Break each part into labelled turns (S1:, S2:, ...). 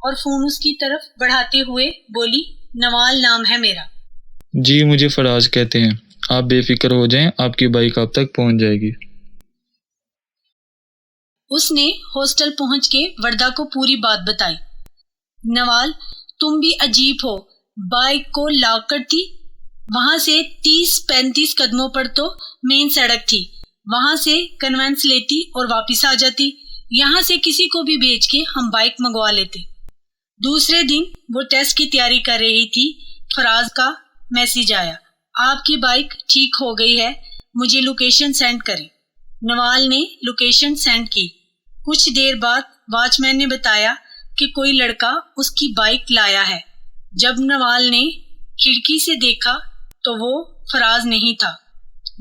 S1: اور فون اس کی طرف بڑھاتے ہوئے بولی نوال نام ہے میرا۔
S2: جی مجھے فراز کہتے ہیں، آپ بے فکر ہو جائیں، آپ کی بائک آپ تک پہنچ جائے گی۔
S1: اس نے ہاسٹل پہنچ کے وردہ کو پوری بات بتائی۔ نوال تم بھی عجیب ہو، بائک کو لاک کرتی، وہاں سے 30-35 قدموں پر تو مین سڑک تھی، وہاں سے کنوینس لیتی اور واپس آ جاتی، یہاں سے کسی کو بھی بھیج کے ہم بائک منگوا لیتے۔ دوسرے دن وہ ٹیسٹ کی تیاری کر رہی تھی، فراز کا میسیج آیا، آپ کی بائک ٹھیک ہو گئی ہے، مجھے لوکیشن سینڈ کریں۔ نوال نے لوکیشن سینڈ کی۔ کچھ دیر بعد واچ مین نے بتایا کہ کوئی لڑکا اس کی بائک لایا ہے۔ جب نوال نے کھڑکی سے دیکھا تو وہ فراز نہیں تھا۔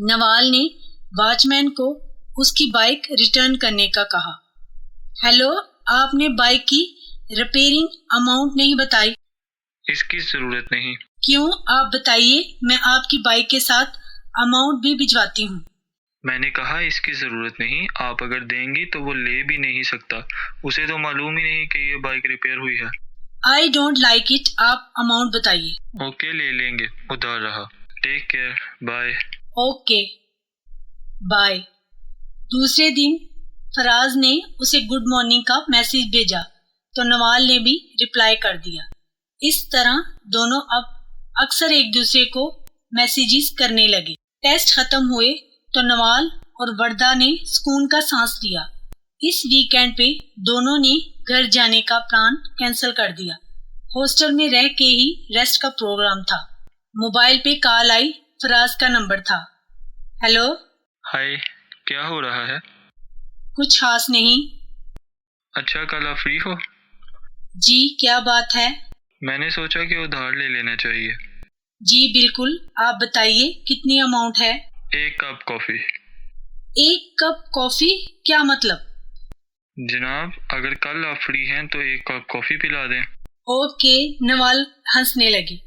S1: نوال نے واچ مین کو اس کی بائک ریٹرن کرنے کا کہا۔ ہیلو، آپ نے بائک کی ریپیئرنگ اماؤنٹ نہیں بتائی۔
S2: اس کی ضرورت نہیں۔
S1: کیوں؟ آپ بتائیے، میں آپ کی بائک کے ساتھ اماؤنٹ بھی بھجواتی ہوں۔
S2: میں نے کہا اس کی ضرورت نہیں، آپ اگر دیں گی تو وہ لے بھی نہیں سکتا، اسے تو معلوم ہی نہیں کہ یہ بائک ریپیئر ہوئی ہے۔
S1: آئی ڈونٹ لائک اٹ، آپ اماؤنٹ بتائیے۔
S2: اوکے لے لیں گے، ادھار رہا، take care, bye.
S1: Okay bye. دوسرے دن فراز نے اسے گڈ مارننگ کا میسیج بھیجا تو نوال نے بھی رپلائی کر دیا۔ اس طرح دونوں اب اکثر ایک دوسرے کو میسیجز کرنے لگے۔ ٹیسٹ ختم ہوئے تو نوال اور وردہ نے سکون کا سانس لیا۔ اس ویکینڈ پہ دونوں نے گھر جانے کا پلان کینسل کر دیا۔ ہاسٹل میں رہ کے ہی ریسٹ کا پروگرام تھا۔ موبائل پہ کال آئی، فراز کا نمبر تھا۔ ہیلو،
S2: ہائے، کیا ہو رہا ہے؟
S1: کچھ خاص نہیں۔
S2: اچھا کل آپ فری ہو؟
S1: جی کیا بات ہے؟
S2: میں نے سوچا کہ ادھار لے لینا چاہیے۔
S1: جی بالکل، آپ بتائیے کتنی اماؤنٹ ہے؟
S2: 1 کپ کافی۔
S1: 1 cup coffee? کیا مطلب؟
S2: جناب اگر کل آپ فری ہیں تو 1 کپ کافی پلا دیں۔
S1: اوکے، نوال ہنسنے لگی۔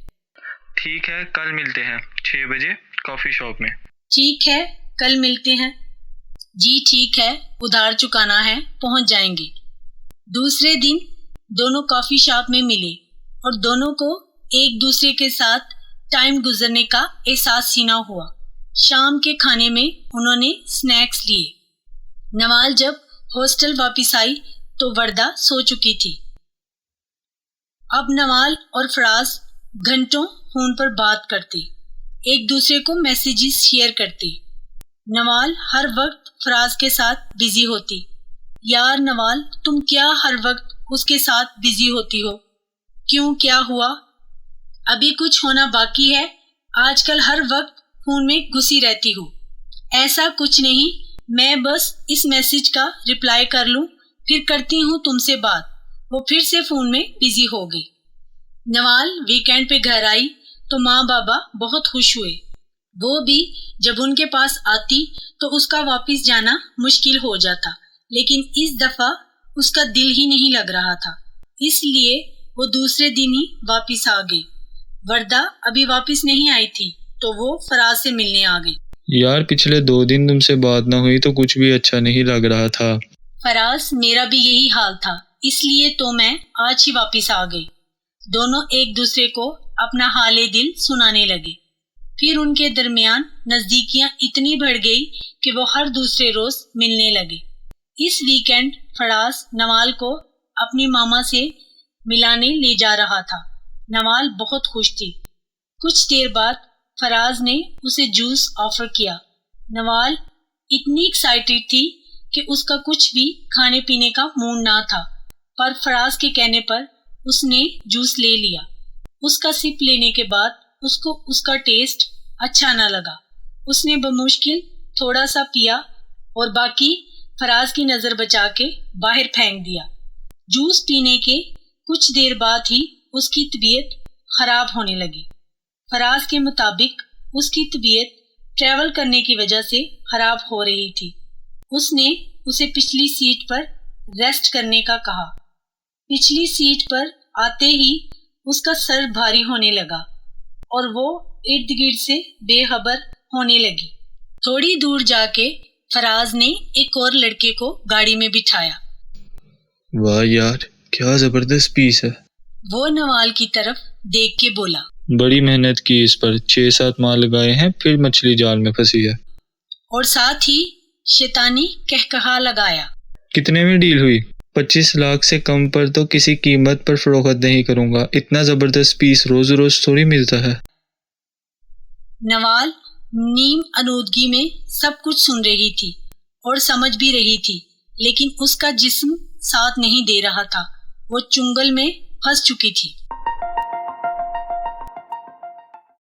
S2: ٹھیک ہے، کل ملتے ہیں 6 بجے کافی شاپ میں۔
S1: ٹھیک ہے، کل ملتے ہیں۔ جی ٹھیک ہے، ادھار چکانا ہے، پہنچ جائیں گے۔ دوسرے دن دونوں کافی شاپ میں ملے اور دونوں کو ایک دوسرے کے ساتھ ٹائم گزرنے کا احساس ہی نہ ہوا۔ شام کے کھانے میں انہوں نے سنیکس لیے۔ نوال جب ہاسٹل واپس آئی تو وردہ سو چکی تھی۔ اب نوال اور فراز گھنٹوں فون پر بات کرتے، ایک دوسرے کو میسیجز شیئر کرتے۔ نوال ہر وقت فراز کے ساتھ بزی ہوتی۔ یار نوال، تم کیا ہر وقت اس کے ساتھ بزی ہوتی ہو؟ کیوں، کیا ہوا؟ ابھی کچھ ہونا باقی ہے؟ آج کل ہر وقت فون میں گھسی رہتی ہو۔ ایسا کچھ نہیں، میں بس اس میسیج کا رپلائی کر لوں، پھر کرتی ہوں تم سے بات۔ وہ پھر سے فون میں بزی ہو گئی۔ نوال ویکینڈ پہ گھر آئی تو ماں بابا بہت خوش ہوئے۔ وہ بھی جب ان کے پاس آتی تو اس کا واپس جانا مشکل ہو جاتا، لیکن اس دفعہ اس کا دل ہی نہیں لگ رہا تھا، اس لیے وہ دوسرے دن ہی واپس آ گئی۔ وردہ ابھی واپس نہیں آئی تھی تو وہ فراز سے ملنے آ گئی۔
S2: یار پچھلے 2 دن تم سے بات نہ ہوئی تو کچھ بھی اچھا نہیں لگ رہا تھا۔
S1: فراز میرا بھی یہی حال تھا، اس لیے تو میں آج ہی واپس آ گئی۔ دونوں ایک دوسرے کو اپنا حال دل سنانے لگے۔ پھر ان کے درمیان نزدیکیاں اتنی بڑھ گئی کہ وہ ہر دوسرے روز ملنے لگے۔ اس ویکینڈ فراز نوال کو اپنی ماما سے ملانے لے جا رہا تھا۔ نوال بہت خوش تھی۔ کچھ دیر بعد فراز نے اسے جوس آفر کیا۔ نوال اتنی ایکسائٹیڈ تھی کہ اس کا کچھ بھی کھانے پینے کا موڈ نہ تھا، پر فراز کے کہنے پر اس نے جوس لے لیا۔ اس کا سپ لینے کے بعد اس کو اس کا ٹیسٹ اچھا نہ لگا۔ اس نے بمشکل تھوڑا سا پیا اور باقی فراز کی نظر بچا کے باہر پھینک دیا۔ جوس پینے کے کچھ دیر بعد ہی اس کی طبیعت خراب ہونے لگی۔ فراز کے مطابق اس کی طبیعت ٹریول کرنے کی وجہ سے خراب ہو رہی تھی۔ اس نے اسے پچھلی سیٹ پر ریسٹ کرنے کا کہا۔ پچھلی سیٹ پر آتے ہی اس کا سر بھاری ہونے لگا اور وہ ارد گرد سے بے خبر ہونے لگی۔ تھوڑی دور جا کے فراز نے ایک اور لڑکے کو گاڑی میں بٹھایا۔
S2: واہ یار، کیا زبردست پیس ہے.
S1: وہ نوال کی طرف دیکھ کے بولا.
S2: بڑی محنت کی اس پر، 6-7 ماہ لگائے ہیں، پھر مچھلی جال میں پھنسی ہے.
S1: اور ساتھ ہی شیطانی کہکہا لگایا.
S2: کتنے میں ڈیل ہوئی؟ 25 لاکھ سے کم پر تو کسی قیمت پر فروخت نہیں کروں گا. اتنا زبردست پیس روز روز تھوڑی ملتا ہے.
S1: نوال نیم انودگی میں سب کچھ سن رہی تھی اور سمجھ بھی رہی تھی، لیکن اس کا جسم ساتھ نہیں دے رہا تھا. وہ چنگل میں پھنس چکی تھی.